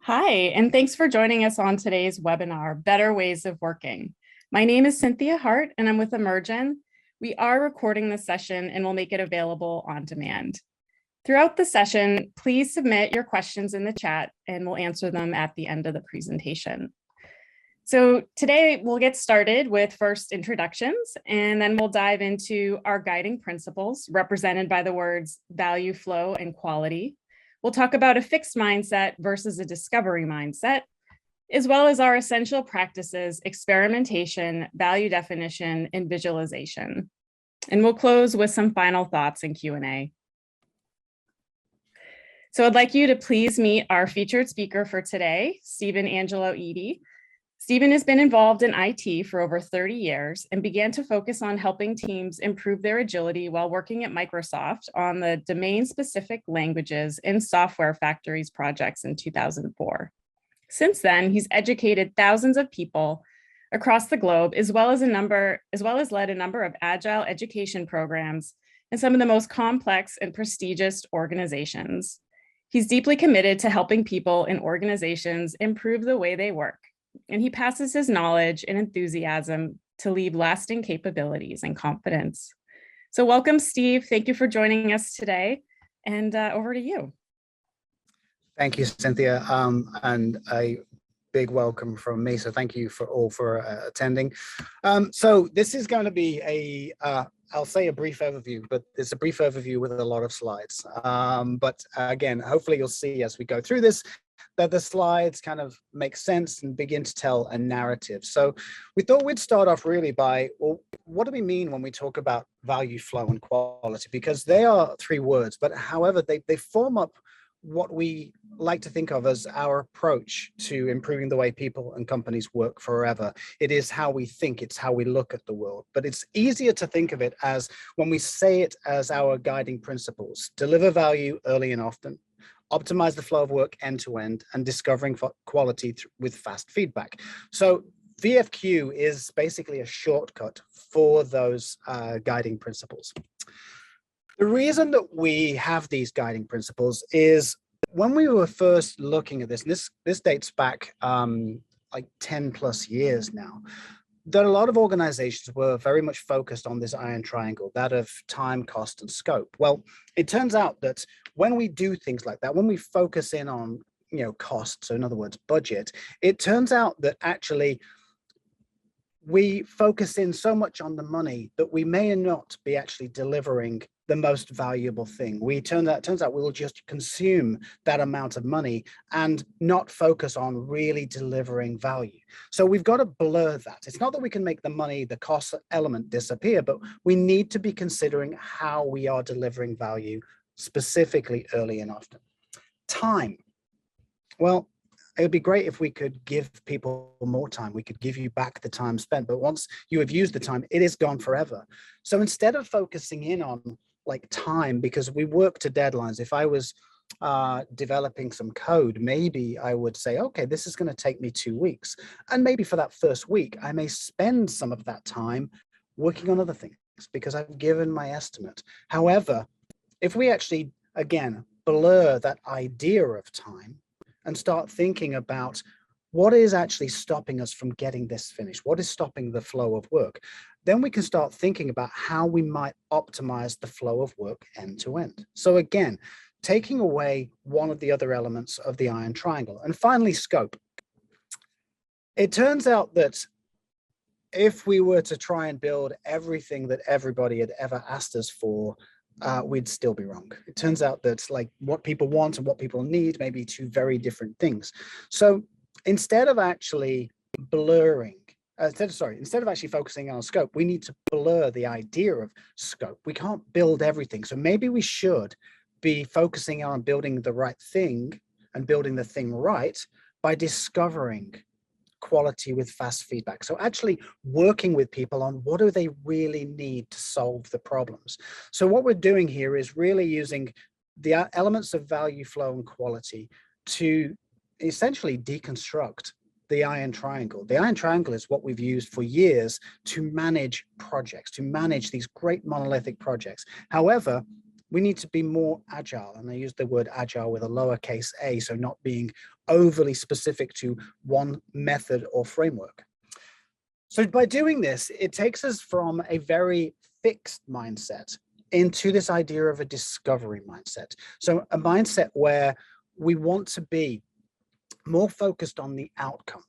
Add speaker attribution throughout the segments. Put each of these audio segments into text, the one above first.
Speaker 1: Hi, and thanks for joining us on today's webinar, Better Ways of Working. My name is Cynthia Hart, and I'm with Emergn. We are recording this session and will make it available on demand. Throughout the session, please submit your questions in the chat, and we'll answer them at the end of the presentation. So today we'll get started with first introductions, and then we'll dive into our guiding principles represented by the words value flow and quality. We'll talk about a fixed mindset versus a discovery mindset, as well as our essential practices, experimentation, value definition, and visualization. And we'll close with some final thoughts and Q&A. So I'd like you to please meet our featured speaker for today, Angelo-Eadie. Stephen has been involved in IT for over 30 years and began to focus on helping teams improve their agility while working at Microsoft on the domain-specific languages in software factories projects in 2004. Since then, he's educated thousands of people across the globe, as well as led a number of agile education programs in some of the most complex and prestigious organizations. He's deeply committed to helping people in organizations improve the way they work, and he passes his knowledge and enthusiasm to leave lasting capabilities and confidence. So welcome, Steve. Thank you for joining us today, and over to you.
Speaker 2: Thank you, Cynthia, and a big welcome from me. So thank you for attending. So this is going to be I'll say a brief overview, but it's a brief overview with a lot of slides. But again, hopefully you'll see as we go through this that the slides kind of make sense and begin to tell a narrative. So we thought we'd start off really by, well, what do we mean when we talk about value flow and quality? Because they are three words, but however, they form up what we like to think of as our approach to improving the way people and companies work forever. It is how we think, it's how we look at the world, but it's easier to think of it as when we say it as our guiding principles: deliver value early and often, optimize the flow of work end to end, and discovering quality with fast feedback. So VFQ is basically a shortcut for those guiding principles. The reason that we have these guiding principles is when we were first looking at this, and this dates back like 10 plus years now, that a lot of organizations were very much focused on this iron triangle, that of time, cost, and scope. Well, it turns out that when we do things like that, when we focus in on, cost, so in other words, budget, it turns out that actually we focus in so much on the money that we may not be actually delivering the most valuable thing. Turns out we'll just consume that amount of money and not focus on really delivering value. So we've got to blur that. It's not that we can make the money, the cost element disappear, but we need to be considering how we are delivering value specifically early and often. Time. Well, it would be great if we could give people more time. We could give you back the time spent, but once you have used the time, it is gone forever. So instead of focusing in on like time, because we work to deadlines, if I was developing some code, maybe I would say, okay, this is going to take me 2 weeks. And maybe for that first week, I may spend some of that time working on other things because I've given my estimate. However, if we actually, again, blur that idea of time and start thinking about what is actually stopping us from getting this finished, what is stopping the flow of work, then we can start thinking about how we might optimize the flow of work end to end. So again, taking away one of the other elements of the iron triangle. And finally, scope. It turns out that if we were to try and build everything that everybody had ever asked us for, we'd still be wrong. It turns out that like what people want and what people need may be two very different things. So instead of actually instead of actually focusing on scope, we need to blur the idea of scope. We can't build everything. So maybe we should be focusing on building the right thing and building the thing right by discovering quality with fast feedback. So actually working with people on what do they really need to solve the problems. So what we're doing here is really using the elements of value flow and quality to essentially deconstruct the iron triangle. The iron triangle is what we've used for years to manage projects, to manage these great monolithic projects. However, we need to be more agile. And I use the word agile with a lowercase a, so not being overly specific to one method or framework. So by doing this, it takes us from a very fixed mindset into this idea of a discovery mindset. So a mindset where we want to be more focused on the outcome,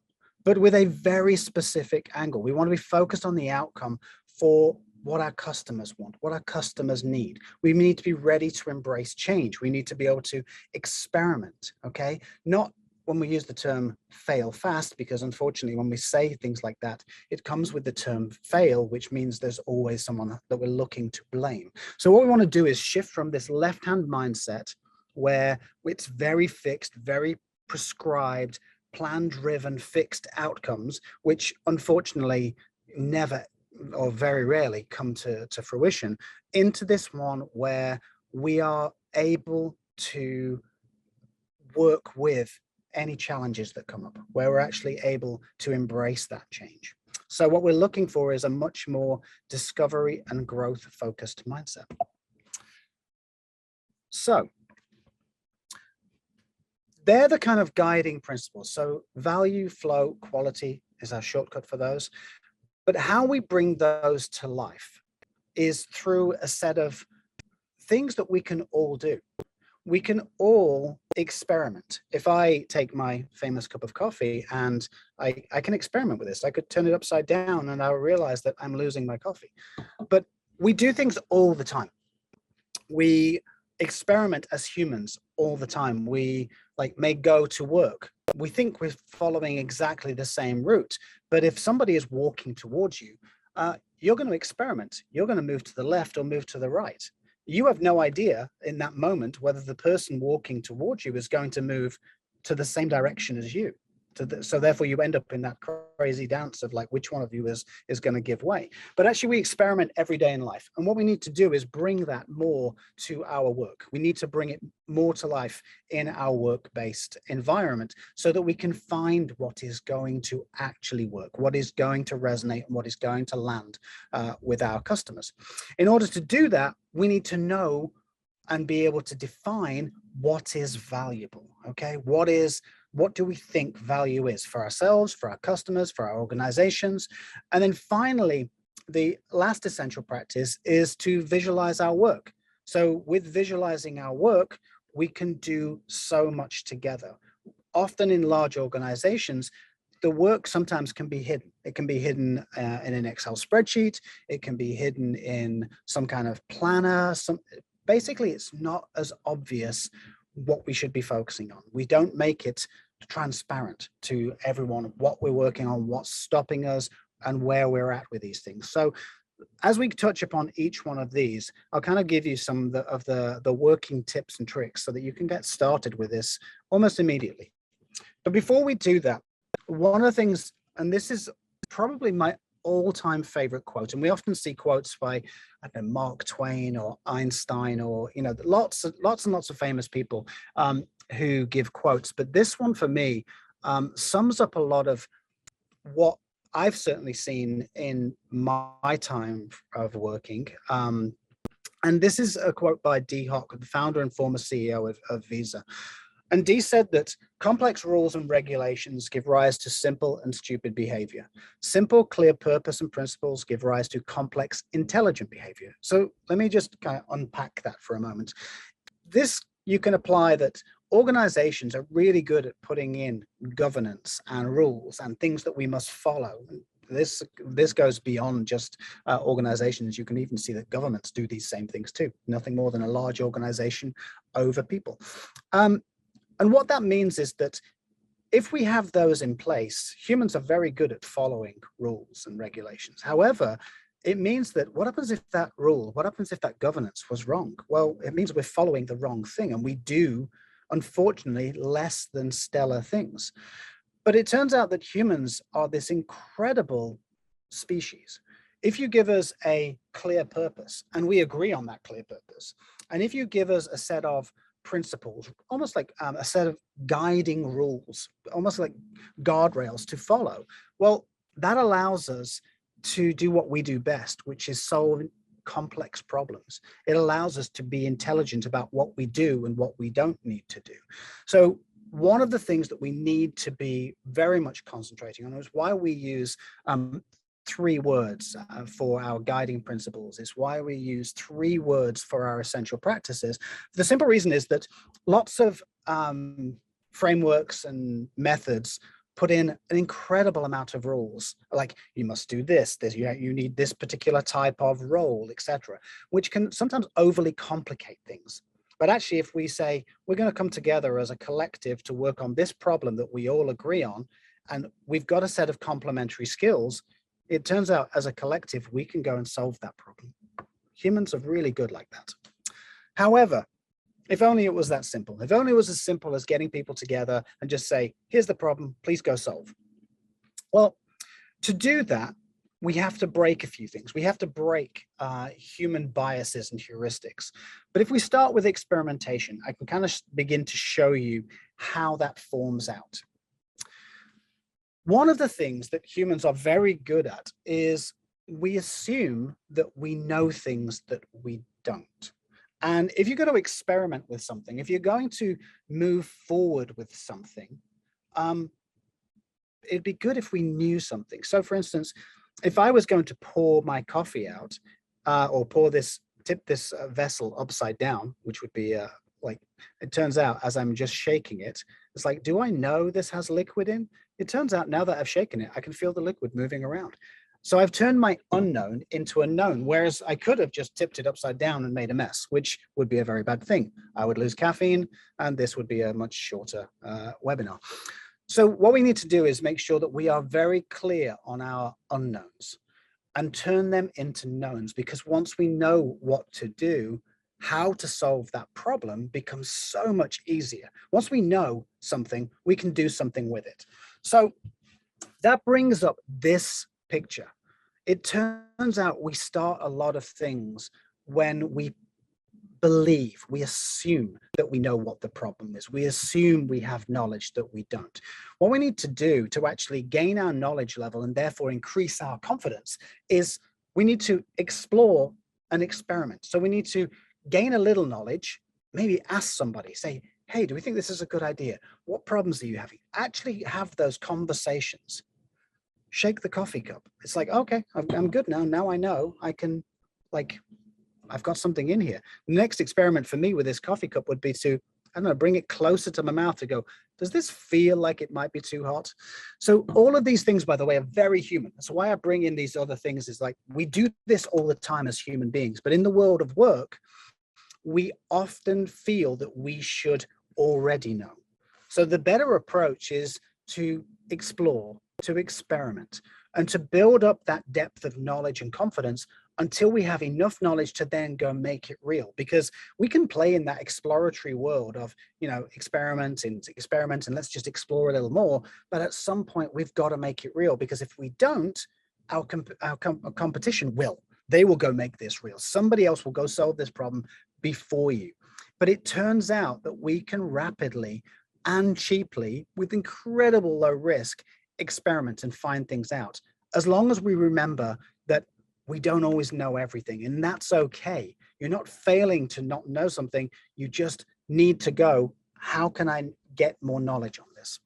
Speaker 2: but with a very specific angle. We want to be focused on the outcome for what our customers want, what our customers need. We need to be ready to embrace change. We need to be able to experiment, okay? Not when we use the term fail fast, because unfortunately, when we say things like that, it comes with the term fail, which means there's always someone that we're looking to blame. So what we want to do is shift from this left-hand mindset where it's very fixed, very prescribed, plan-driven, fixed outcomes, which unfortunately never or very rarely come to fruition, into this one where we are able to work with any challenges that come up, where we're actually able to embrace that change. So what we're looking for is a much more discovery and growth focused mindset. So they're the kind of guiding principles. So value, flow, quality is our shortcut for those. But how we bring those to life is through a set of things that we can all do. We can all experiment. If I take my famous cup of coffee and I can experiment with this, I could turn it upside down and I'll realize that I'm losing my coffee. But we do things all the time. We experiment as humans all the time. We may go to work. We think we're following exactly the same route, but if somebody is walking towards you, you're going to experiment. You're going to move to the left or move to the right. You have no idea in that moment whether the person walking towards you is going to move to the same direction as you. So therefore you end up in that crazy dance of which one of you is going to give way. But actually we experiment every day in life. And what we need to do is bring that more to our work. We need to bring it more to life in our work-based environment so that we can find what is going to actually work, what is going to resonate, and what is going to land with our customers. In order to do that, we need to know and be able to define what is valuable, okay? What do we think value is for ourselves, for our customers, for our organizations? And then finally, the last essential practice is to visualize our work. So with visualizing our work, we can do so much together. Often in large organizations, the work sometimes can be hidden. It can be hidden in an Excel spreadsheet. It can be hidden in some kind of planner. Basically, it's not as obvious what we should be focusing on. We don't make it transparent to everyone what we're working on, what's stopping us, and where we're at with these things. So as we touch upon each one of these, I'll kind of give you some of the working tips and tricks so that you can get started with this almost immediately. But before we do that, one of the things, and this is probably my all-time favorite quote, and we often see quotes by, I don't know, Mark Twain or Einstein or lots and lots of famous people who give quotes, but this one for me sums up a lot of what I've certainly seen in my time of working. And this is a quote by Dee Hock, the founder and former CEO of Visa. And Dee said that complex rules and regulations give rise to simple and stupid behavior. Simple, clear purpose and principles give rise to complex, intelligent behavior. So let me just kind of unpack that for a moment. This, you can apply that organizations are really good at putting in governance and rules and things that we must follow. This goes beyond just organizations. You can even see that governments do these same things too. Nothing more than a large organization over people. And what that means is that if we have those in place, humans are very good at following rules and regulations. However, it means that what happens if that rule, what happens if that governance was wrong? Well, it means we're following the wrong thing, and we do, unfortunately, less than stellar things. But it turns out that humans are this incredible species. If you give us a clear purpose, and we agree on that clear purpose, and if you give us a set of principles, almost like a set of guiding rules, almost like guardrails to follow, well, that allows us to do what we do best, which is solve complex problems. It allows us to be intelligent about what we do and what we don't need to do. So one of the things that we need to be very much concentrating on is why we use 3 words for our guiding principles. It's why we use 3 words for our essential practices. The simple reason is that lots of frameworks and methods put in an incredible amount of rules, like you must do this, you need this particular type of role, etc., which can sometimes overly complicate things. But actually, if we say we're going to come together as a collective to work on this problem that we all agree on, and we've got a set of complementary skills, it turns out as a collective, we can go and solve that problem. Humans are really good like that. However, if only it was that simple. If only it was as simple as getting people together and just say, here's the problem, please go solve. Well, to do that, we have to break a few things. We have to break human biases and heuristics. But if we start with experimentation, I can kind of begin to show you how that forms out. One of the things that humans are very good at is we assume that we know things that we don't. And if you're going to experiment with something, if you're going to move forward with something, it'd be good if we knew something. So for instance, if I was going to pour my coffee out or tip this vessel upside down, which would be like, it turns out as I'm just shaking it, it's like, do I know this has liquid in? It turns out now that I've shaken it, I can feel the liquid moving around. So I've turned my unknown into a known, whereas I could have just tipped it upside down and made a mess, which would be a very bad thing. I would lose caffeine, and this would be a much shorter webinar. So what we need to do is make sure that we are very clear on our unknowns and turn them into knowns, because once we know what to do, how to solve that problem becomes so much easier. Once we know something, we can do something with it. So that brings up this picture. It turns out we start a lot of things when we believe, we assume that we know what the problem is. We assume we have knowledge that we don't. What we need to do to actually gain our knowledge level and therefore increase our confidence is we need to explore and experiment. So we need to gain a little knowledge, maybe ask somebody, say, hey, do we think this is a good idea? What problems are you having? Actually have those conversations. Shake the coffee cup. It's like, okay, I'm good now. Now I know I can, like, I've got something in here. The next experiment for me with this coffee cup would be to, I don't know, bring it closer to my mouth to go, does this feel like it might be too hot? So all of these things, by the way, are very human. That's why I bring in these other things, is like, we do this all the time as human beings, but in the world of work, we often feel that we should already know. So the better approach is to explore, to experiment, and to build up that depth of knowledge and confidence until we have enough knowledge to then go make it real. Because we can play in that exploratory world of, you know, experiment and let's just explore a little more. But at some point we've got to make it real, because if we don't, our competition will. They will go make this real. Somebody else will go solve this problem before you. But it turns out that we can rapidly and cheaply, with incredible low risk, experiment and find things out, as long as we remember that we don't always know everything, and that's okay. You're not failing to not know something. You just need to go, how can I get more knowledge on this?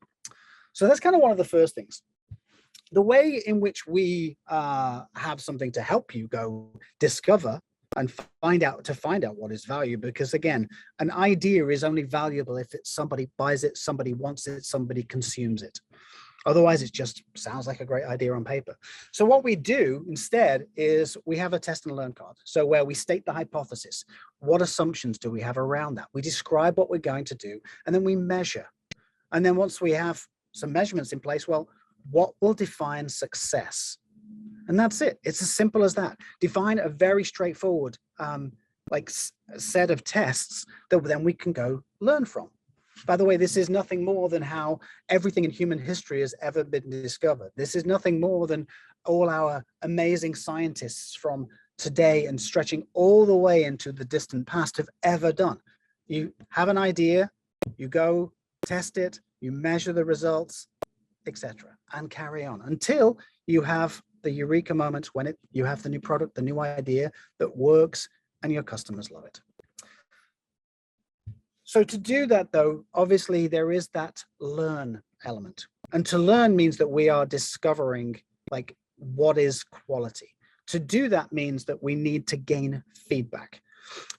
Speaker 2: So that's kind of one of the first things. The way in which we have something to help you go discover and find out what is value, because again, an idea is only valuable if it's somebody buys it, somebody wants it, somebody consumes it. Otherwise, it just sounds like a great idea on paper. So what we do instead is we have a test and learn card. So where we state the hypothesis, what assumptions do we have around that? We describe what we're going to do, and then we measure. And then once we have some measurements in place, well, what will define success? And that's it. It's as simple as that. Define a very straightforward set of tests that then we can go learn from. By the way, this is nothing more than how everything in human history has ever been discovered. This is nothing more than all our amazing scientists from today and stretching all the way into the distant past have ever done. You have an idea, you go test it, you measure the results, etc., and carry on until you have the eureka moments when you have the new product, the new idea that works, and your customers love it. So to do that, though, obviously there is that learn element. And to learn means that we are discovering like what is quality. To do that means that we need to gain feedback.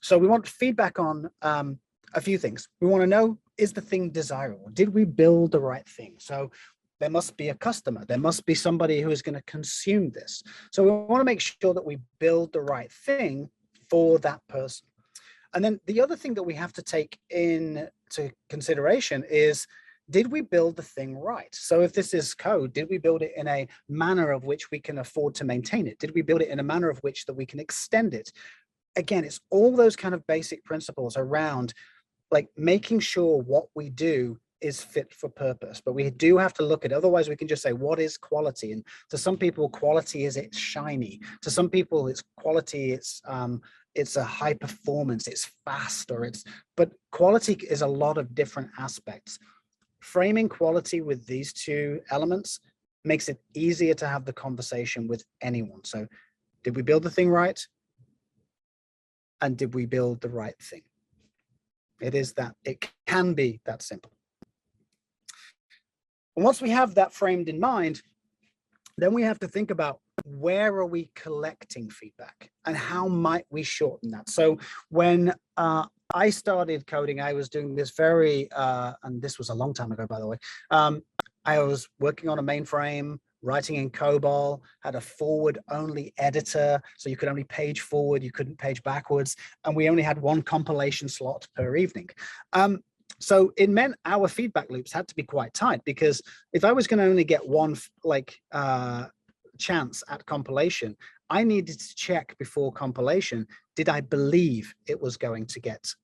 Speaker 2: So we want feedback on a few things. We want to know, is the thing desirable? Did we build the right thing? So there must be a customer. There must be somebody who is going to consume this. So we want to make sure that we build the right thing for that person. And then the other thing that we have to take into consideration is, did we build the thing right? So if this is code, did we build it in a manner of which we can afford to maintain it? Did we build it in a manner of which that we can extend it? Again, it's all those kind of basic principles around like making sure what we do is fit for purpose. But we do have to look at, otherwise we can just say, what is quality? And to some people, quality is it's shiny. To some people, it's quality, it's a high performance, it's fast, but quality is a lot of different aspects. Framing quality with these two elements makes it easier to have the conversation with anyone. So did we build the thing right? And did we build the right thing? It can be that simple. And once we have that framed in mind, then we have to think about, where are we collecting feedback and how might we shorten that? So when I started coding, I was doing this and this was a long time ago, by the way. I was working on a mainframe, writing in COBOL, had a forward-only editor, so you could only page forward, you couldn't page backwards, and we only had one compilation slot per evening. So it meant our feedback loops had to be quite tight, because if I was going to only get one chance at compilation, I needed to check before compilation, did I believe it was going to get,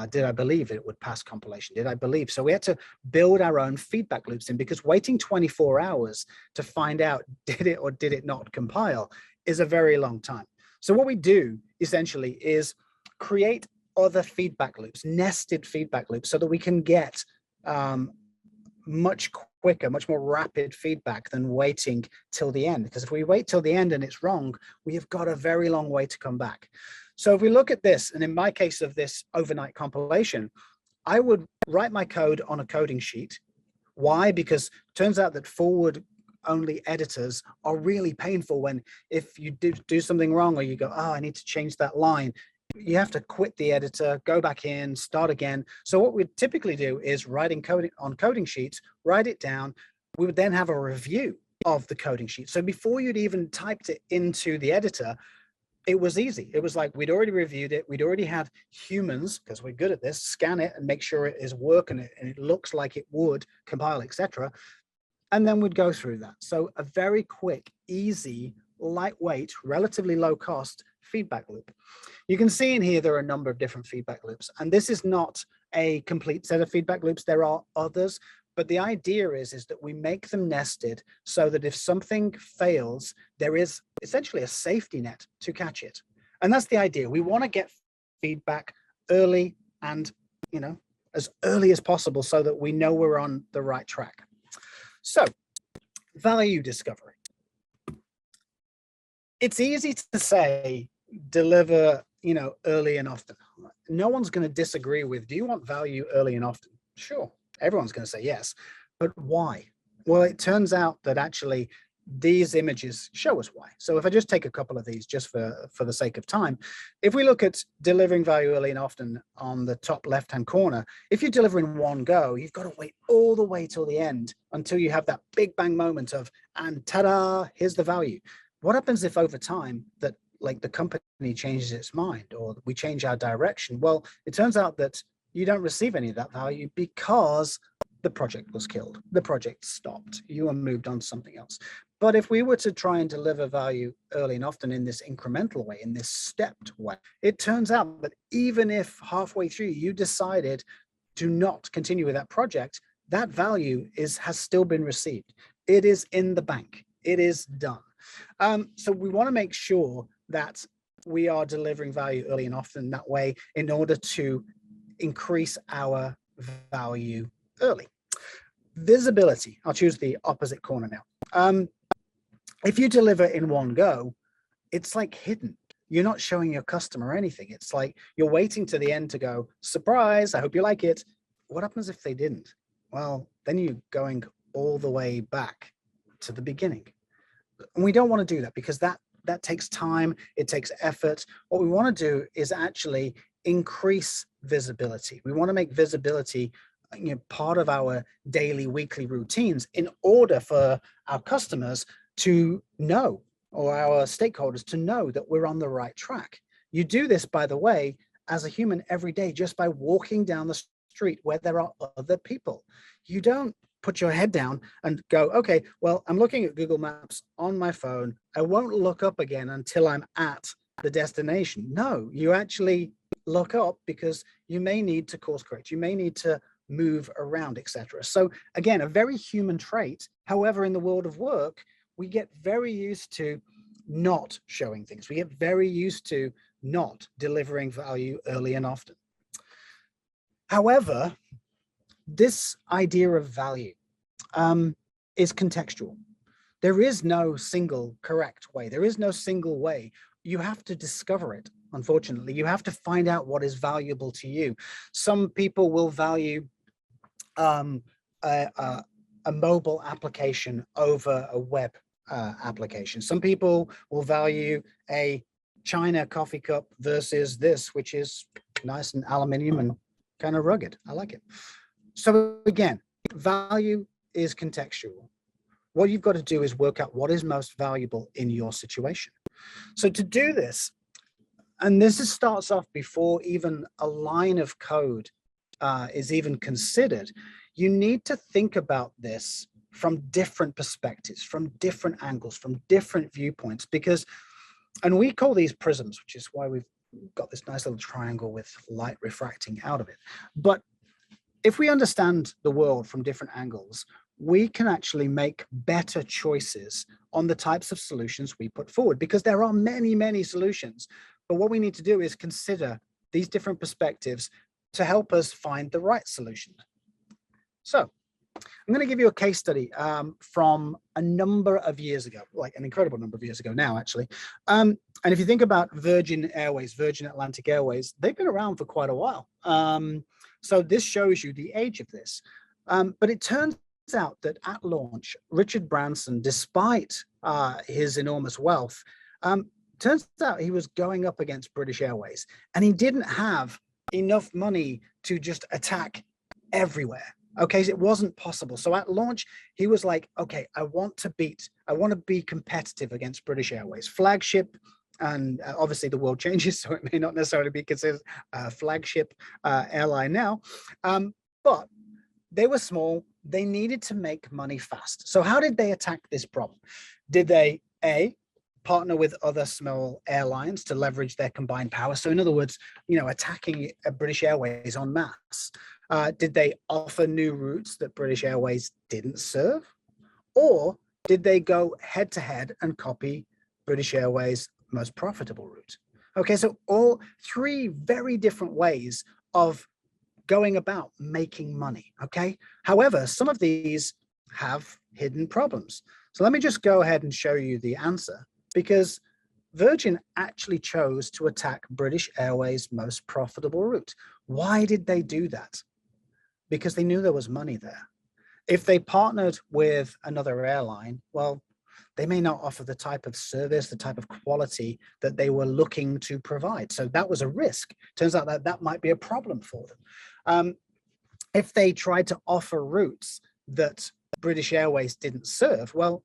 Speaker 2: did I believe it would pass compilation? Did I believe? So we had to build our own feedback loops in, because waiting 24 hours to find out did it or did it not compile is a very long time. So what we do essentially is create other feedback loops, nested feedback loops, so that we can get much quicker, much more rapid feedback than waiting till the end. Because if we wait till the end and it's wrong, we have got a very long way to come back. So if we look at this, and in my case of this overnight compilation, I would write my code on a coding sheet. Why? Because it turns out that forward only editors are really painful. When if you do something wrong, or you go, oh, I need to change that line, you have to quit the editor, go back in, start again. So what we'd typically do is writing coding on coding sheets, write it down. We would then have a review of the coding sheet. So before you'd even typed it into the editor, it was easy. It was like we'd already reviewed it. We'd already had humans, because we're good at this, scan it and make sure it is working and it looks like it would compile, etc. And then we'd go through that. So a very quick, easy, lightweight, relatively low cost feedback loop. You can see in here there are a number of different feedback loops, and this is not a complete set of feedback loops. There are others, but the idea is that we make them nested so that if something fails, there is essentially a safety net to catch it. And that's the idea. We want to get feedback early and, as early as possible, so that we know we're on the right track. So, value discovery. It's easy to say, deliver, early and often. No one's going to disagree with, do you want value early and often? Sure, everyone's going to say yes, but why? Well, it turns out that actually these images show us why. So if I just take a couple of these just for the sake of time, if we look at delivering value early and often on the top left-hand corner, if you deliver in one go, you've got to wait all the way till the end until you have that big bang moment of, and ta-da, here's the value. What happens if over time that like the company changes its mind or we change our direction? Well, it turns out that you don't receive any of that value because the project was killed. The project stopped. You are moved on to something else. But if we were to try and deliver value early and often in this incremental way, in this stepped way, it turns out that even if halfway through you decided to not continue with that project, that value has still been received. It is in the bank. It is done. So we want to make sure that we are delivering value early and often that way in order to increase our value early. Visibility. I'll choose the opposite corner now. If you deliver in one go, it's like hidden. You're not showing your customer anything. It's like you're waiting to the end to go, surprise, I hope you like it. What happens if they didn't? Well, then you're going all the way back to the beginning. And we don't want to do that because that takes time, it takes effort. What we want to do is actually increase visibility. We want to make visibility, part of our daily, weekly routines in order for our customers to know, or our stakeholders to know, that we're on the right track. You do this, by the way, as a human every day, just by walking down the street where there are other people. You don't put your head down and go, okay, well, I'm looking at Google Maps on my phone. I won't look up again until I'm at the destination. No, you actually look up because you may need to course correct. You may need to move around, etc. So again, a very human trait. However, in the world of work, we get very used to not showing things. We get very used to not delivering value early and often. However, this idea of value is contextual. There is no single correct way. There is no single way. You have to discover it, unfortunately. You have to find out what is valuable to you. Some people will value a mobile application over a web application. Some people will value a China coffee cup versus this, which is nice and aluminium and kind of rugged. I like it. So again, value is contextual. What you've got to do is work out what is most valuable in your situation. So to do this, and this starts off before even a line of code is even considered, you need to think about this from different perspectives, from different angles, from different viewpoints, because, and we call these prisms, which is why we've got this nice little triangle with light refracting out of it. But if we understand the world from different angles, we can actually make better choices on the types of solutions we put forward, because there are many, many solutions. But what we need to do is consider these different perspectives to help us find the right solution. So I'm going to give you a case study from a number of years ago, like an incredible number of years ago now, actually. And if you think about Virgin Airways, Virgin Atlantic Airways, they've been around for quite a while. So this shows you the age of this. But it turns out that at launch, Richard Branson, despite his enormous wealth, turns out he was going up against British Airways, and he didn't have enough money to just attack everywhere. Okay, so it wasn't possible. So at launch, he was like, okay, I want to be competitive against British Airways, flagship. And obviously the world changes, so it may not necessarily be considered a flagship airline now. But they were small. They needed to make money fast. So how did they attack this problem? Did they, A, partner with other small airlines to leverage their combined power? So in other words, attacking British Airways en masse. Did they offer new routes that British Airways didn't serve? Or did they go head to head and copy British Airways' most profitable route? Okay, so all three very different ways of going about making money, okay? However, some of these have hidden problems. So let me just go ahead and show you the answer, because Virgin actually chose to attack British Airways' most profitable route. Why did they do that? Because they knew there was money there. If they partnered with another airline, well, they may not offer the type of service, the type of quality that they were looking to provide. So that was a risk. Turns out that might be a problem for them. If they tried to offer routes that British Airways didn't serve, well,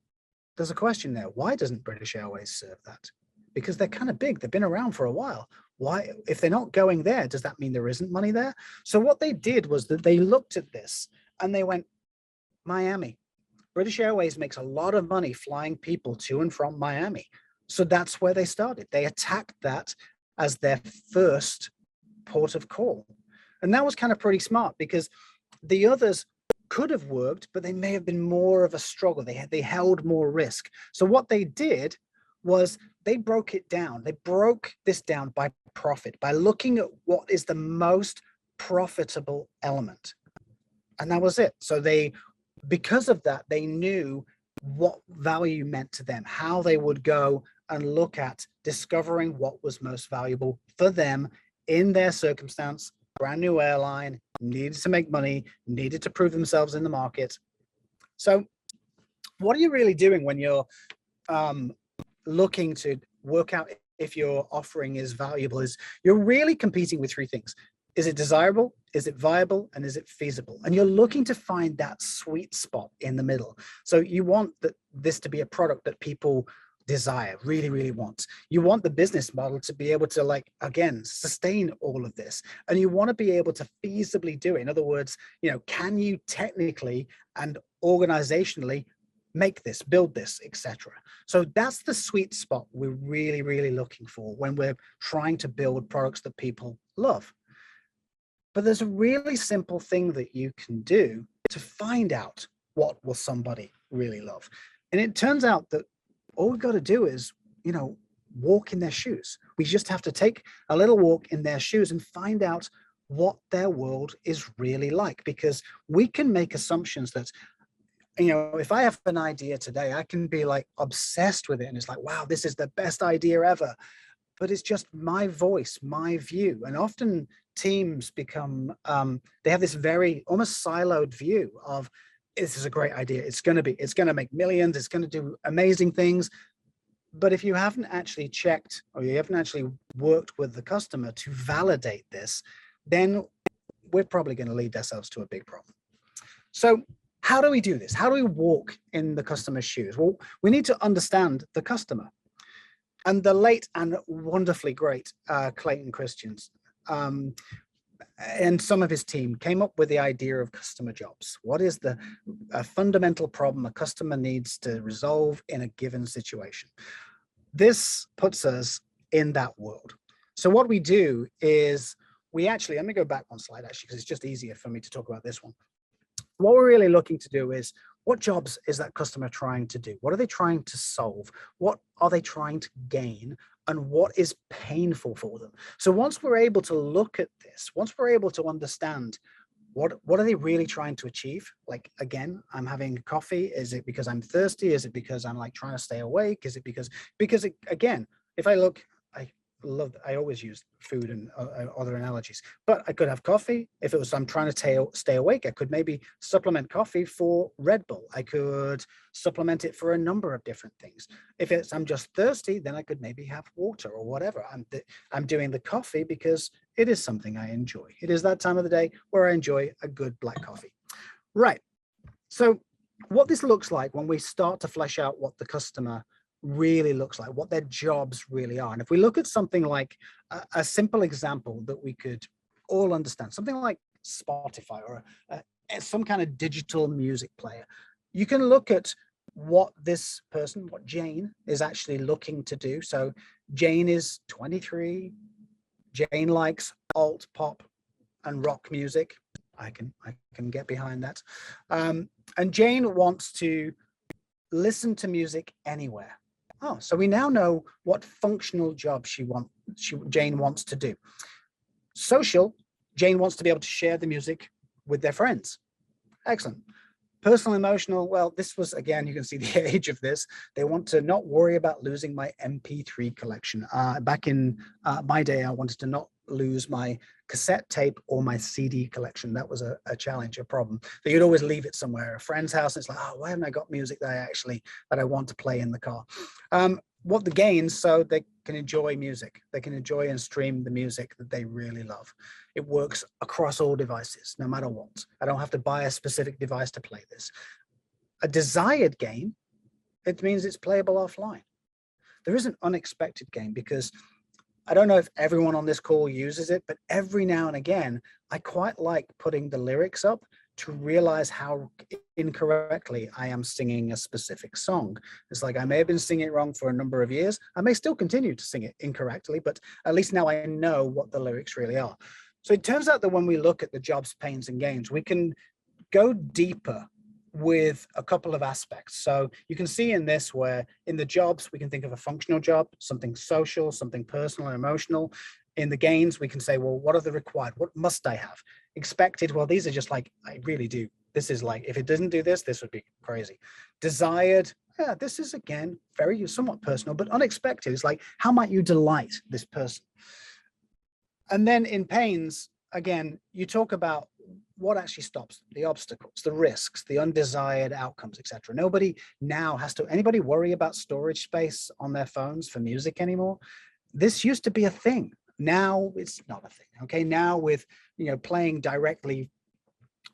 Speaker 2: there's a question there. Why doesn't British Airways serve that? Because they're kind of big. They've been around for a while. Why, if they're not going there, does that mean there isn't money there? So what they did was that they looked at this and they went, Miami. British Airways makes a lot of money flying people to and from Miami. So that's where they started. They attacked that as their first port of call. And that was kind of pretty smart, because the others could have worked, but they may have been more of a struggle. They held more risk. So what they did was they broke it down. They broke this down by profit, by looking at what is the most profitable element. And that was it. So because of that, they knew what value meant to them, how they would go and look at discovering what was most valuable for them in their circumstance. Brand new airline, needed to make money, needed to prove themselves in the market. So what are you really doing when you're looking to work out if your offering is valuable? Is you're really competing with three things. Is it desirable? Is it viable? And is it feasible? And you're looking to find that sweet spot in the middle. So you want this to be a product that people desire, really, really want. You want the business model to be able to, like, again, sustain all of this. And you want to be able to feasibly do it. In other words, you know, can you technically and organizationally make this, build this, etc. So that's the sweet spot we're really, really looking for when we're trying to build products that people love. But there's a really simple thing that you can do to find out what will somebody really love. And it turns out that all we've got to do is, you know, walk in their shoes. We just have to take a little walk in their shoes and find out what their world is really like, because we can make assumptions that, you know, if I have an idea today, I can be like obsessed with it. And it's like, wow, this is the best idea ever. But it's just my voice, my view. And often teams become, they have this very almost siloed view of, this is a great idea. It's going to make millions. It's going to do amazing things. But if you haven't actually checked, or you haven't actually worked with the customer to validate this, then we're probably going to lead ourselves to a big problem. So how do we do this? How do we walk in the customer's shoes? Well, we need to understand the customer. And the late and wonderfully great Clayton Christians and some of his team came up with the idea of customer jobs. What is the fundamental problem a customer needs to resolve in a given situation? This puts us in that world. So what we do is we actually, let me go back one slide actually, because it's just easier for me to talk about this one. What we're really looking to do is, what jobs is that customer trying to do? What are they trying to solve? What are they trying to gain? And what is painful for them? So once we're able to look at this, once we're able to understand what are they really trying to achieve? Like, again, I'm having coffee. Is it because I'm thirsty? Is it because I'm like trying to stay awake? Is it because it, again, if I look, I always use food and other analogies, but I could have coffee. If it was, I'm trying to stay awake, I could maybe supplement coffee for Red Bull. I could supplement it for a number of different things. If it's, I'm just thirsty, then I could maybe have water or whatever. I'm doing the coffee because it is something I enjoy. It is that time of the day where I enjoy a good black coffee. Right. So what this looks like when we start to flesh out what the customer really looks like, what their jobs really are. And if we look at something like a simple example that we could all understand, something like Spotify or some kind of digital music player, you can look at what this person, what Jane is actually looking to do. So Jane is 23. Jane likes alt pop and rock music. I can get behind that. And Jane wants to listen to music anywhere. Oh, so we now know what functional job Jane wants to do. Social, Jane wants to be able to share the music with their friends. Excellent. Personal, emotional, well, this was, again, you can see the age of this. They want to not worry about losing my MP3 collection. Back in my day, I wanted to not lose my cassette tape or my CD collection. That was a challenge, a problem. So you'd always leave it somewhere, a friend's house. And it's like, oh, why haven't I got music that I want to play in the car? What the gains, so they can enjoy music. They can enjoy and stream the music that they really love. It works across all devices, no matter what. I don't have to buy a specific device to play this. A desired gain, it means it's playable offline. There is an unexpected gain, because I don't know if everyone on this call uses it, but every now and again, I quite like putting the lyrics up to realize how incorrectly I am singing a specific song. It's like, I may have been singing it wrong for a number of years. I may still continue to sing it incorrectly, but at least now I know what the lyrics really are. So it turns out that when we look at the jobs, pains, and gains, we can go deeper with a couple of aspects. So you can see in this where in the jobs, we can think of a functional job, something social, something personal and emotional. In the gains, we can say, well, what are the required? What must I have? Expected, well, these are just like, I really do This is like, if it didn't do this, this would be crazy. Desired, yeah, this is again, very somewhat personal, but unexpected. It's like, how might you delight this person? And then in pains, again, you talk about what actually stops the obstacles, the risks, the undesired outcomes, etc. Nobody now has to, anybody worry about storage space on their phones for music anymore? This used to be a thing. Now it's not a thing. Okay, now with, you know, playing directly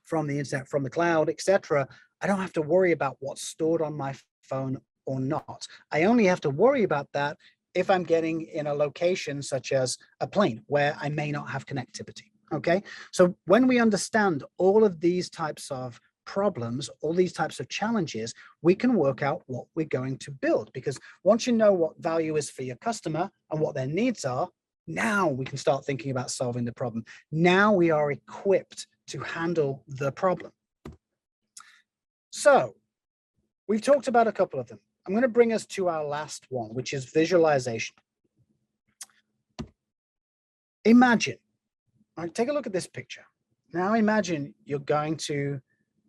Speaker 2: from the internet, from the cloud, etc., I don't have to worry about what's stored on my phone or not. I only have to worry about that if I'm getting in a location such as a plane where I may not have connectivity. Okay, so when we understand all of these types of problems, all these types of challenges, we can work out what we're going to build. Because once you know what value is for your customer and what their needs are, now we can start thinking about solving the problem. Now we are equipped to handle the problem. So we've talked about a couple of them. I'm going to bring us to our last one, which is visualization. Imagine, all right, take a look at this picture. Now imagine you're going to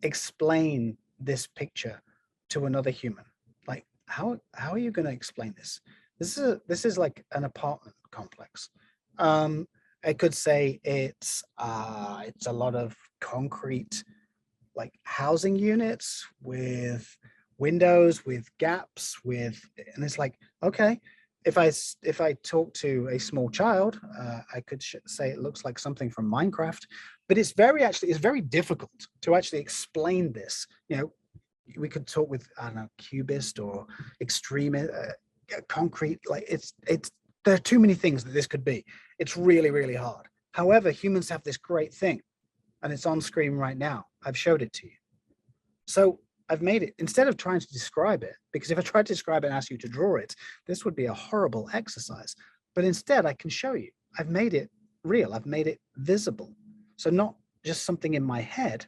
Speaker 2: explain this picture to another human. Like, how are you going to explain this? This is like an apartment complex. I could say it's a lot of concrete, like housing units with windows, with gaps, and it's like, okay, if I talk to a small child, I could say it looks like something from Minecraft, but it's very difficult to actually explain this. You know, we could talk with, I don't know, cubist or extreme concrete. Like there are too many things that this could be. It's really, really hard. However, humans have this great thing, and it's on screen right now. I've showed it to you. So I've made it, instead of trying to describe it, because if I tried to describe it and ask you to draw it, this would be a horrible exercise. But instead, I can show you. I've made it real. I've made it visible. So not just something in my head,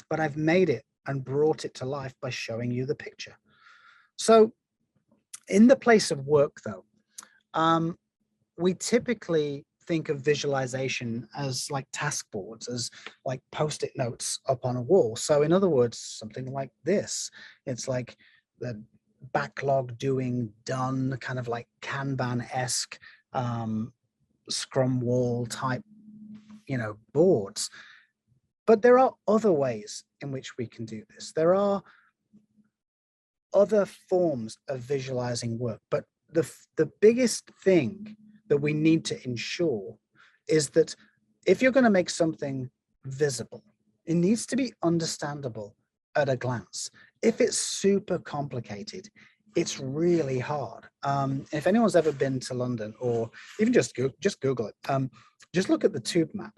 Speaker 2: but I've made it and brought it to life by showing you the picture. So in the place of work, though, we typically think of visualization as like task boards, as like post-it notes up on a wall. So in other words, something like this. It's like the backlog doing done, kind of like Kanban-esque Scrum wall type, you know, boards. But there are other ways in which we can do this. There are other forms of visualizing work, but the biggest thing that we need to ensure is that if you're going to make something visible, it needs to be understandable at a glance. If it's super complicated, it's really hard. If anyone's ever been to London, or even just Google it, just look at the tube map.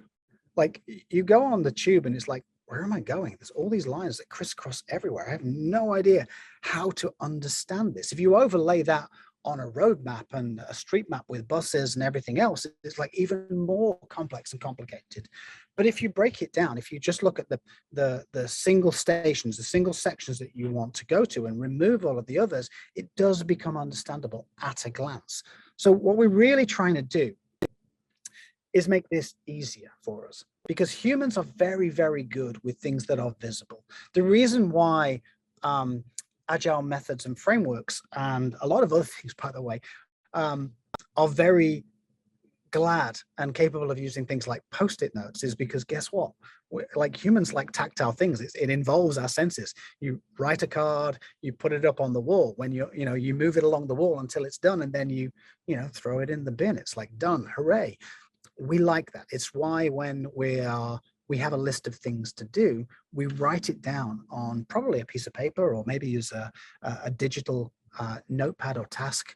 Speaker 2: Like, you go on the tube and it's like, where am I going? There's all these lines that crisscross everywhere. I have no idea how to understand this. If you overlay that on a road map and a street map with buses and everything else, it's like even more complex and complicated. But if you break it down, if you just look at the single stations, the single sections that you want to go to, and remove all of the others, it does become understandable at a glance. So what we're really trying to do is make this easier for us, because humans are very, very good with things that are visible. The reason why agile methods and frameworks, and a lot of other things, by the way, are very glad and capable of using things like post-it notes, is because guess what? Like, humans like tactile things. It involves our senses. You write a card, you put it up on the wall. When you move it along the wall until it's done, and then you throw it in the bin. It's like, done, hooray. We like that. It's why when we have a list of things to do, we write it down on probably a piece of paper, or maybe use a digital notepad or task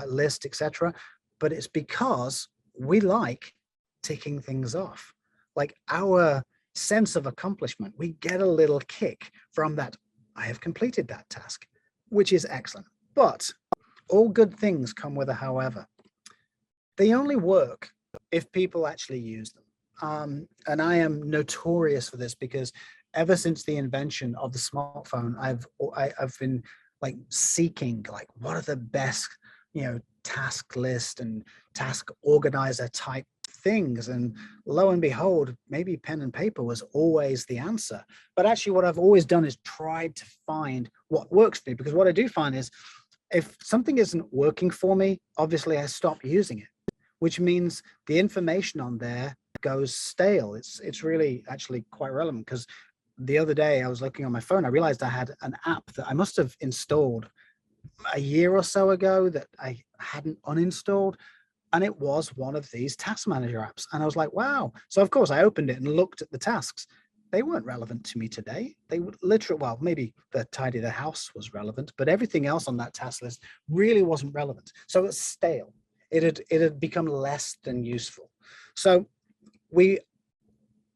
Speaker 2: list, etc. But it's because we like ticking things off. Like, our sense of accomplishment, we get a little kick from that. I have completed that task, which is excellent. But all good things come with a however. They only work if people actually use them. And I am notorious for this, because ever since the invention of the smartphone, I've been like seeking, like, what are the best, task list and task organizer type things. And lo and behold, maybe pen and paper was always the answer. But actually what I've always done is tried to find what works for me, because what I do find is if something isn't working for me, obviously I stop using it, which means the information on there goes stale. It's really actually quite relevant, because the other day I was looking on my phone, I realized I had an app that I must have installed a year or so ago that I hadn't uninstalled. And it was one of these task manager apps. And I was like, wow. So of course I opened it and looked at the tasks. They weren't relevant to me today. They would literally, well, maybe the tidy the house was relevant, but everything else on that task list really wasn't relevant. So it's stale. It had become less than useful. So we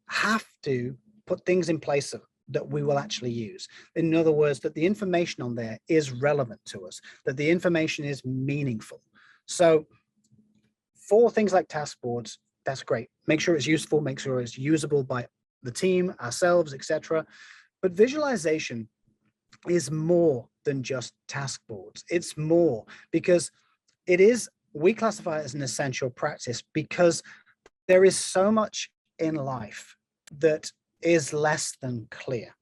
Speaker 2: have to put things in place that we will actually use. In other words, that the information on there is relevant to us, that the information is meaningful. So for things like task boards, that's great. Make sure it's useful, make sure it's usable by the team, ourselves, etc. But visualization is more than just task boards. It's more, because we classify it as an essential practice because there is so much in life that is less than clear.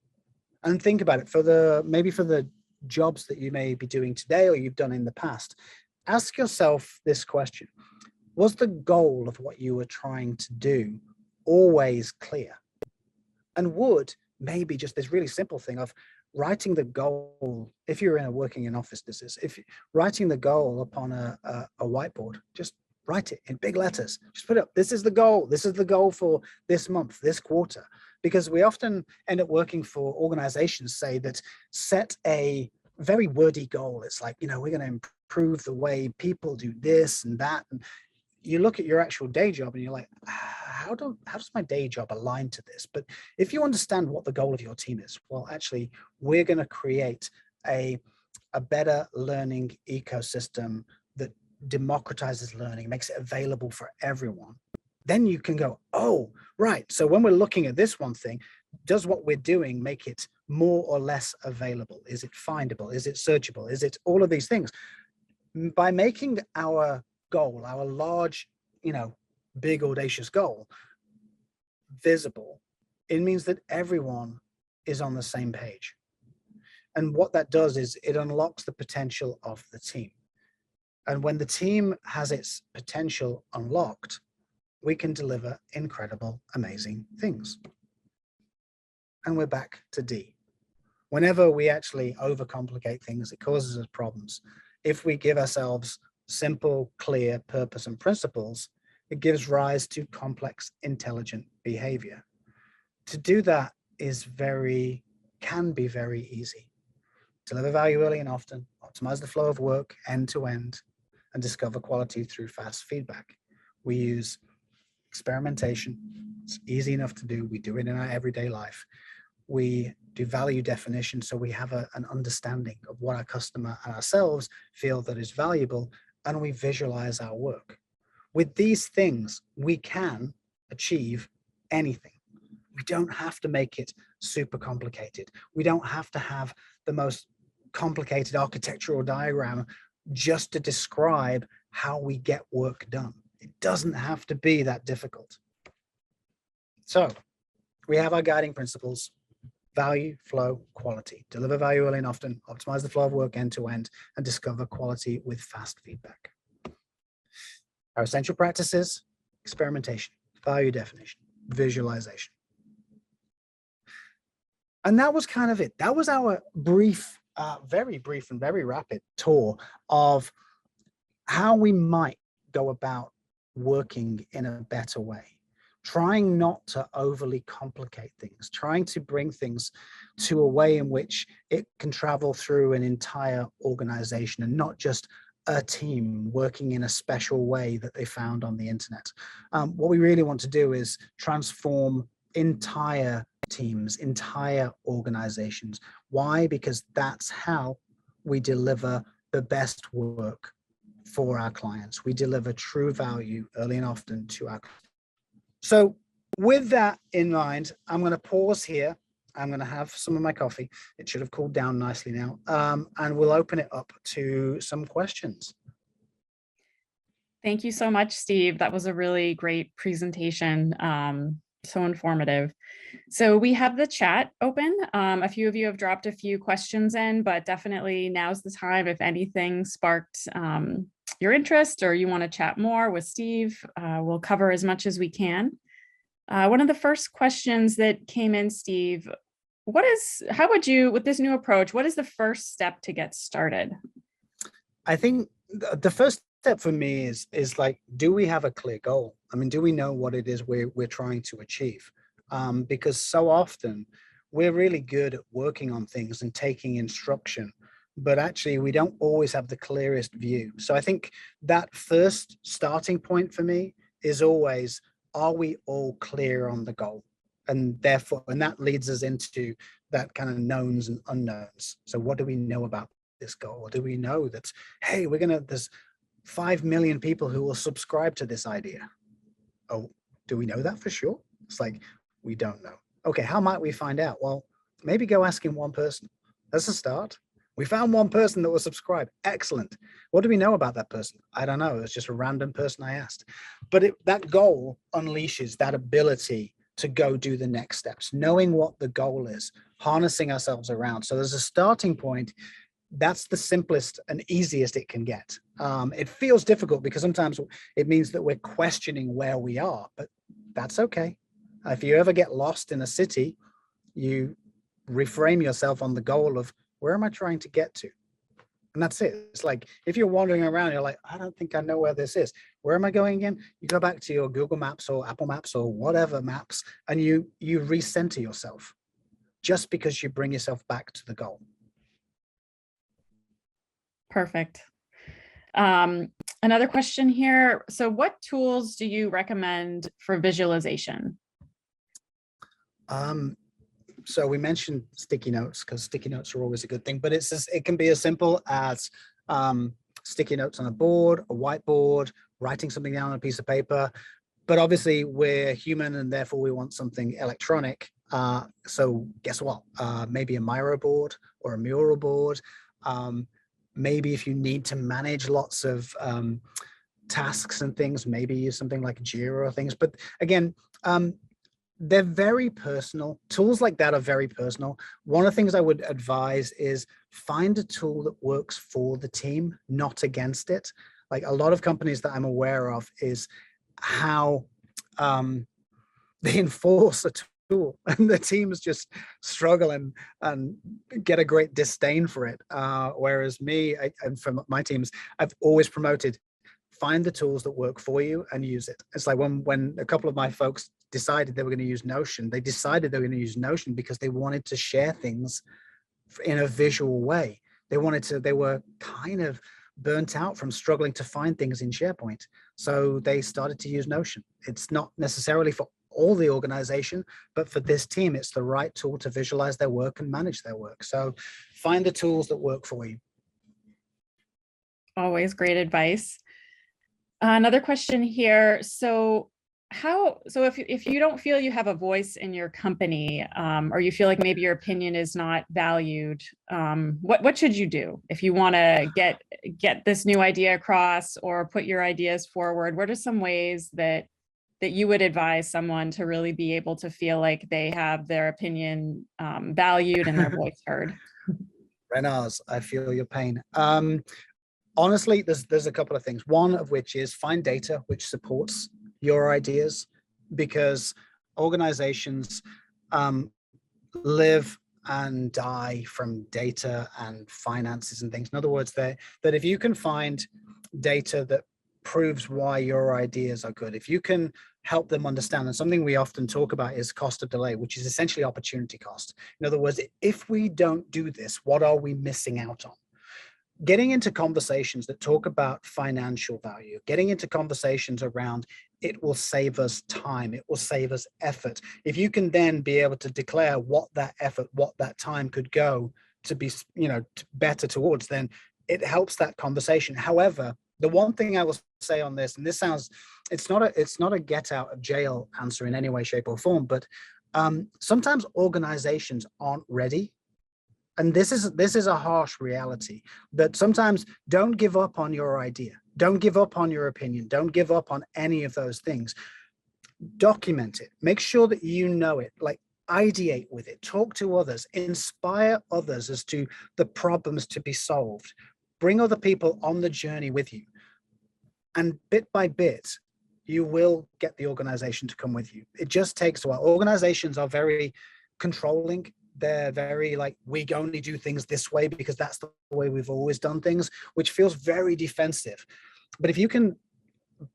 Speaker 2: And think about it, maybe for the jobs that you may be doing today or you've done in the past, ask yourself this question. Was the goal of what you were trying to do always clear? And would maybe just this really simple thing of writing the goal, if you're working in office, if writing the goal upon a whiteboard, just write it in big letters, just put up, this is the goal for this month, this quarter. Because we often end up working for organizations, say, that set a very wordy goal. It's like, we're going to improve the way people do this and that. And you look at your actual day job and you're like, how does my day job align to this? But if you understand what the goal of your team is, well, actually, we're going to create a better learning ecosystem that democratizes learning, makes it available for everyone. Then you can go, oh, right. So when we're looking at this one thing, does what we're doing make it more or less available? Is it findable? Is it searchable? Is it all of these things? By making our goal, our large, big audacious goal, visible, it means that everyone is on the same page. And what that does is it unlocks the potential of the team. And when the team has its potential unlocked, we can deliver incredible, amazing things. And we're back to D. Whenever we actually overcomplicate things, it causes us problems. If we give ourselves simple, clear purpose and principles, it gives rise to complex, intelligent behavior. To do that can be very easy. Deliver value early and often, optimize the flow of work end to end, and discover quality through fast feedback. We use experimentation. It's easy enough to do. We do it in our everyday life. We do value definition, so we have an understanding of what our customer and ourselves feel that is valuable, and we visualize our work. With these things, we can achieve anything. We don't have to make it super complicated. We don't have to have the most complicated architectural diagram just to describe how we get work done. It doesn't have to be that difficult. So we have our guiding principles: value, flow, quality. Deliver value early and often, optimize the flow of work end to end, and discover quality with fast feedback. Our essential practices: experimentation, value definition, visualization. And that was kind of it. That was our brief, very brief and very rapid tour of how we might go about working in a better way, trying not to overly complicate things, trying to bring things to a way in which it can travel through an entire organization and not just a team working in a special way that they found on the internet. What we really want to do is transform entire teams, entire organizations. Why? Because that's how we deliver the best work for our clients. We deliver true value early and often to our clients. So with that in mind, I'm going to pause here. I'm going to have some of my coffee. It should have cooled down nicely now. And we'll open it up to some questions.
Speaker 1: Thank you so much, Steve. That was a really great presentation. So informative. So we have the chat open. A few of you have dropped a few questions in, but definitely now's the time. If anything sparked your interest or you want to chat more with Steve, we'll cover as much as we can. One of the first questions that came in, Steve, how would you, with this new approach, what is the first step to get started?
Speaker 2: I think the first step for me is like, do we have a clear goal? I mean, do we know what it is we're trying to achieve? Because so often we're really good at working on things and taking instruction, but actually we don't always have the clearest view. So I think that first starting point for me is always, are we all clear on the goal? And therefore, and that leads us into that kind of knowns and unknowns. So what do we know about this goal? Or do we know that, hey, there's 5 million people who will subscribe to this idea? Oh, do we know that for sure? It's like, we don't know. Okay, how might we find out? Well, maybe go asking one person. That's a start. We found one person that will subscribe. Excellent. What do we know about that person? I don't know. It's just a random person I asked. But that goal unleashes that ability to go do the next steps, knowing what the goal is, harnessing ourselves around. So there's a starting point. That's the simplest and easiest it can get. It feels difficult because sometimes it means that we're questioning where we are, but that's okay. If you ever get lost in a city, you reframe yourself on the goal of, where am I trying to get to? And that's it. It's like, if you're wandering around, you're like, I don't think I know where this is. Where am I going again? You go back to your Google Maps or Apple Maps or whatever maps, and you recenter yourself just because you bring yourself back to the goal.
Speaker 1: Perfect. Another question here. So what tools do you recommend for visualization?
Speaker 2: So we mentioned sticky notes because sticky notes are always a good thing, but it can be as simple as sticky notes on a board, a whiteboard, writing something down on a piece of paper. But obviously we're human and therefore we want something electronic. So guess what? Maybe a Miro board or a mural board. Maybe if you need to manage lots of tasks and things, maybe use something like Jira or things. But again, they're very personal. Tools like that are very personal. One of the things I would advise is find a tool that works for the team, not against it. Like a lot of companies that I'm aware of is how they enforce a tool and the teams just struggle and get a great disdain for it. Whereas me and from my teams, I've always promoted, find the tools that work for you and use it. It's like when a couple of my folks decided they were going to use Notion, they decided they were going to use Notion because they wanted to share things in a visual way. They were kind of burnt out from struggling to find things in SharePoint. So they started to use Notion. It's not necessarily for all the organization, but for this team, it's the right tool to visualize their work and manage their work. So find the tools that work for you.
Speaker 1: Always great advice. Another question here. So if you don't feel you have a voice in your company, or you feel like maybe your opinion is not valued, what should you do if you want to get this new idea across or put your ideas forward? What are some ways that you would advise someone to really be able to feel like they have their opinion valued and their voice heard?
Speaker 2: Renars, I feel your pain. Honestly, there's a couple of things. One of which is find data which supports your ideas, because organizations live and die from data and finances and things. In other words, that if you can find data that proves why your ideas are good, if you can help them understand, and something we often talk about is cost of delay, which is essentially opportunity cost. In other words, if we don't do this, what are we missing out on? Getting into conversations that talk about financial value, getting into conversations around it will save us time, it will save us effort. If you can then be able to declare what that effort, what that time could go to be, better towards, then it helps that conversation. However, the one thing I will say on this, and this sounds, it's not a get out of jail answer in any way, shape or form, but sometimes organizations aren't ready. And this is a harsh reality, that sometimes don't give up on your idea. Don't give up on your opinion. Don't give up on any of those things. Document it. Make sure that you know it. Like, ideate with it. Talk to others. Inspire others as to the problems to be solved. Bring other people on the journey with you. And bit by bit, you will get the organization to come with you. It just takes a while. Organizations are very controlling. They're very like, we only do things this way because that's the way we've always done things, which feels very defensive. But if you can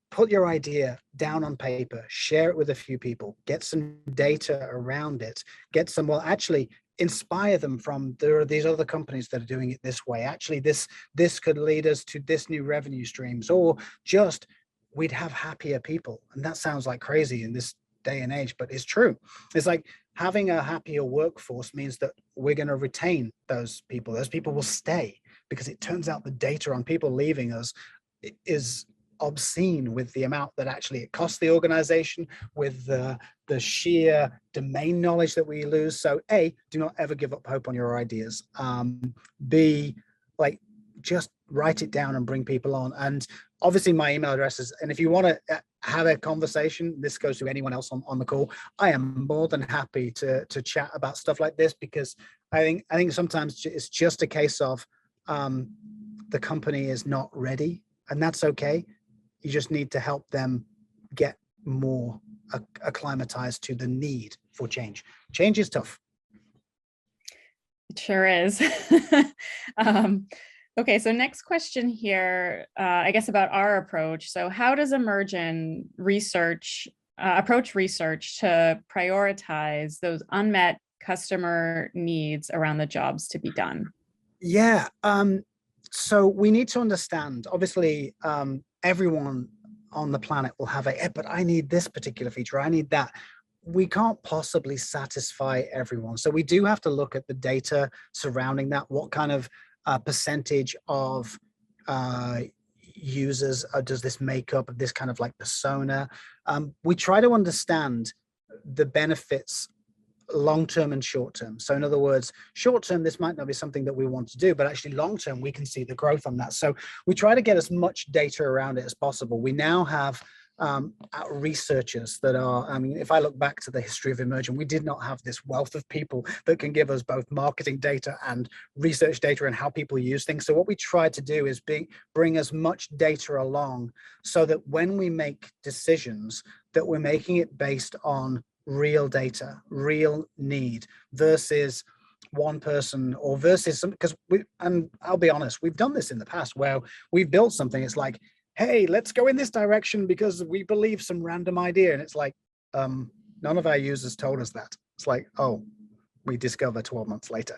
Speaker 2: put your idea down on paper, share it with a few people, get some data around it, get some, well, actually inspire them from, there are these other companies that are doing it this way. Actually, this could lead us to this new revenue streams, or just we'd have happier people. And that sounds like crazy in this day and age, but it's true. It's like having a happier workforce means that we're going to retain those people. Those people will stay, because it turns out the data on people leaving us is obscene with the amount that actually it costs the organization, with the sheer domain knowledge that we lose. So A, do not ever give up hope on your ideas. B, like, just write it down and bring people on. And obviously my email address is, and if you want to have a conversation, this goes to anyone else on the call, I am more than happy to chat about stuff like this, because I think sometimes it's just a case of the company is not ready, and that's okay. You just need to help them get more acclimatized to the need for change. Change is tough.
Speaker 1: It sure is. Okay, so next question here, I guess about our approach. So how does Emergn approach research to prioritize those unmet customer needs around the jobs to be done?
Speaker 2: Yeah, so we need to understand, obviously, everyone on the planet will have but I need this particular feature, I need that. We can't possibly satisfy everyone. So we do have to look at the data surrounding that. What kind of percentage of users does this make up of this kind of like persona? We try to understand the benefits long-term and short-term. So in other words, short-term, this might not be something that we want to do, but actually long-term, we can see the growth on that. So we try to get as much data around it as possible. We now have researchers that are, I mean, if I look back to the history of Emergn, we did not have this wealth of people that can give us both marketing data and research data and how people use things. So what we try to do is bring as much data along, so that when we make decisions, that we're making it based on real data, real need, versus one person, or versus some, because and I'll be honest, we've done this in the past where we've built something, it's like, hey, let's go in this direction because we believe some random idea. And it's like, none of our users told us that. It's like, oh, we discover 12 months later.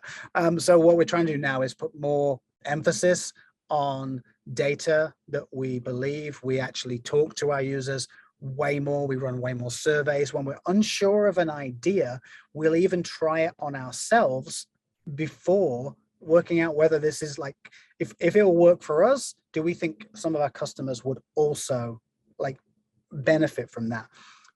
Speaker 2: So what we're trying to do now is put more emphasis on data that we believe. We actually talk to our users way more. We run way more surveys. When we're unsure of an idea, we'll even try it on ourselves before working out whether this is like, if it'll work for us. Do we think some of our customers would also like benefit from that?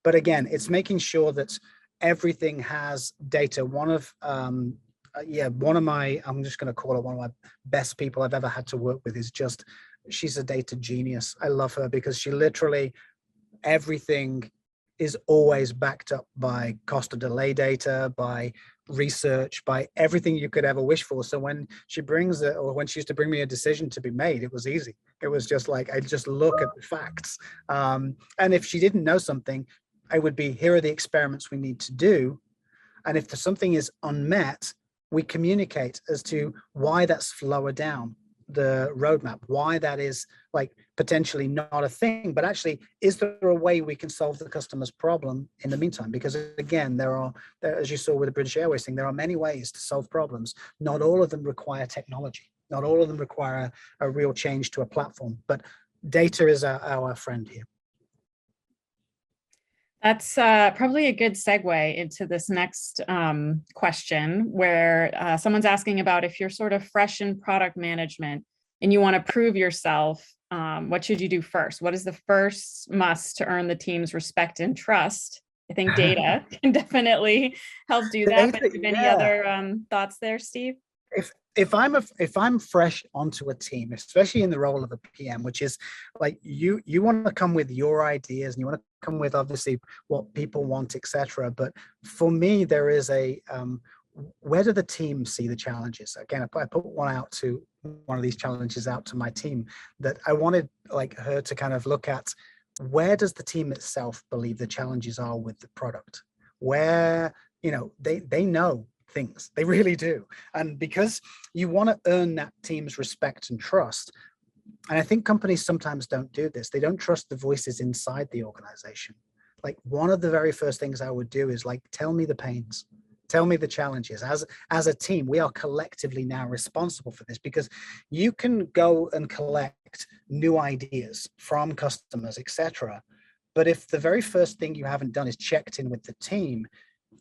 Speaker 2: But again, it's making sure that everything has data. One of my, I'm just going to call her one of my best people I've ever had to work with, is just, she's a data genius. I love her because she literally, everything is always backed up by cost of delay data, by research, by everything you could ever wish for. So when she brings it, or when she used to bring me a decision to be made, it was easy. It was just like, I just look at the facts. And if she didn't know something, I would be, here are the experiments we need to do. And if something is unmet, we communicate as to why that's lower down the roadmap, why that is like potentially not a thing, but actually, is there a way we can solve the customer's problem in the meantime? Because again, there, as you saw with the British Airways thing, there are many ways to solve problems. Not all of them require technology. Not all of them require a real change to a platform, but data is our friend here.
Speaker 1: That's probably a good segue into this next question, where someone's asking about, if you're sort of fresh in product management and you want to prove yourself, what should you do first? What is the first must to earn the team's respect and trust? I think data can definitely help do that. But do you have any other thoughts there, Steve?
Speaker 2: if I'm fresh onto a team, especially in the role of a PM, which is like you want to come with your ideas and you want to come with obviously what people want, etc. But for me, there is a where do the team see the challenges? Again, I put one of these challenges out to my team that I wanted like her to kind of look at, where does the team itself believe the challenges are with the product? Where, they know things, they really do. And because you want to earn that team's respect and trust, and I think companies sometimes don't do this, they don't trust the voices inside the organization. Like one of the very first things I would do is like, tell me the pains, tell me the challenges. As a team, we are collectively now responsible for this, because you can go and collect new ideas from customers, etc. But if the very first thing you haven't done is checked in with the team,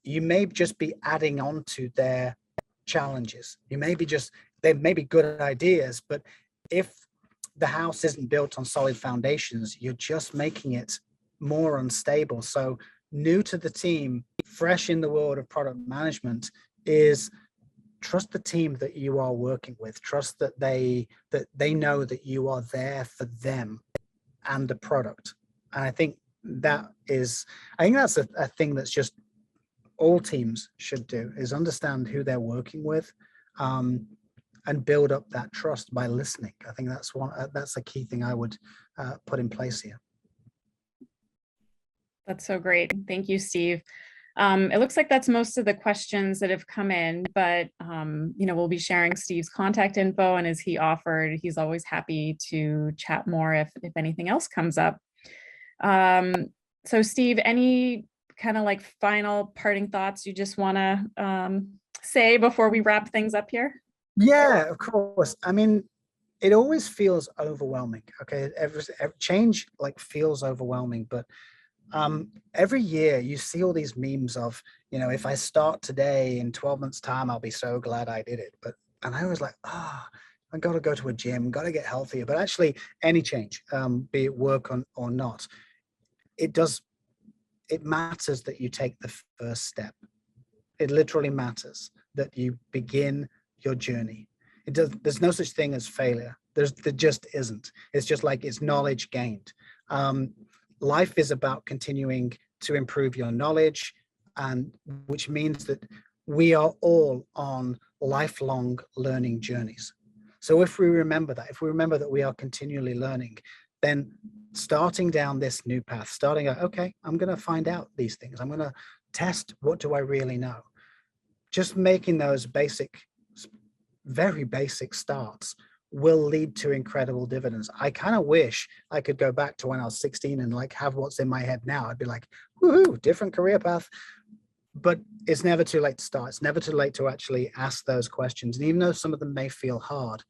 Speaker 2: you may just be adding on to their challenges. They may be good ideas, but if the house isn't built on solid foundations, you're just making it more unstable. So new to the team, fresh in the world of product management, is trust the team that you are working with. Trust that they know that you are there for them and the product. And I think that's a thing that's just all teams should do, is understand who they're working with, and build up that trust by listening. I think that's a key thing I would put in place here.
Speaker 1: That's so great. Thank you, Steve. It looks like that's most of the questions that have come in, but we'll be sharing Steve's contact info, and as he offered, he's always happy to chat more if anything else comes up. So Steve, any kind of like final parting thoughts you just want to say before we wrap things up here?
Speaker 2: Yeah, of course. I mean, it always feels overwhelming. Okay, every change like feels overwhelming, but every year you see all these memes of, if I start today, in 12 months time, I'll be so glad I did it. And I was like, I got to go to a gym, got to get healthier. But actually any change, be it work or not, it matters that you take the first step. It literally matters that you begin your journey. There's no such thing as failure. There just isn't. It's just like it's knowledge gained. Life is about continuing to improve your knowledge, and which means that we are all on lifelong learning journeys. So if we remember that we are continually learning, then starting down this new path, okay, I'm going to find out these things. I'm going to test, what do I really know? Just making those very basic starts will lead to incredible dividends. I kind of wish I could go back to when I was 16 and like have what's in my head now. I'd be like, woohoo, different career path. But it's never too late to start. It's never too late to actually ask those questions. And even though some of them may feel hard,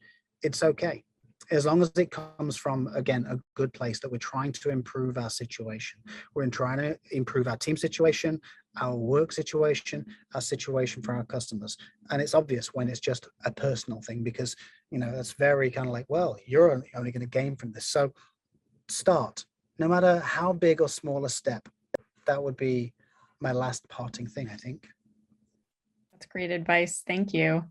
Speaker 2: it's okay. As long as it comes from, again, a good place, that we're trying to improve our situation. We're trying to improve our team situation, our work situation, our situation for our customers. And it's obvious when it's just a personal thing, because, that's very kind of like, well, you're only going to gain from this. So start, no matter how big or small a step. That would be my last parting thing, I think.
Speaker 1: That's great advice. Thank you.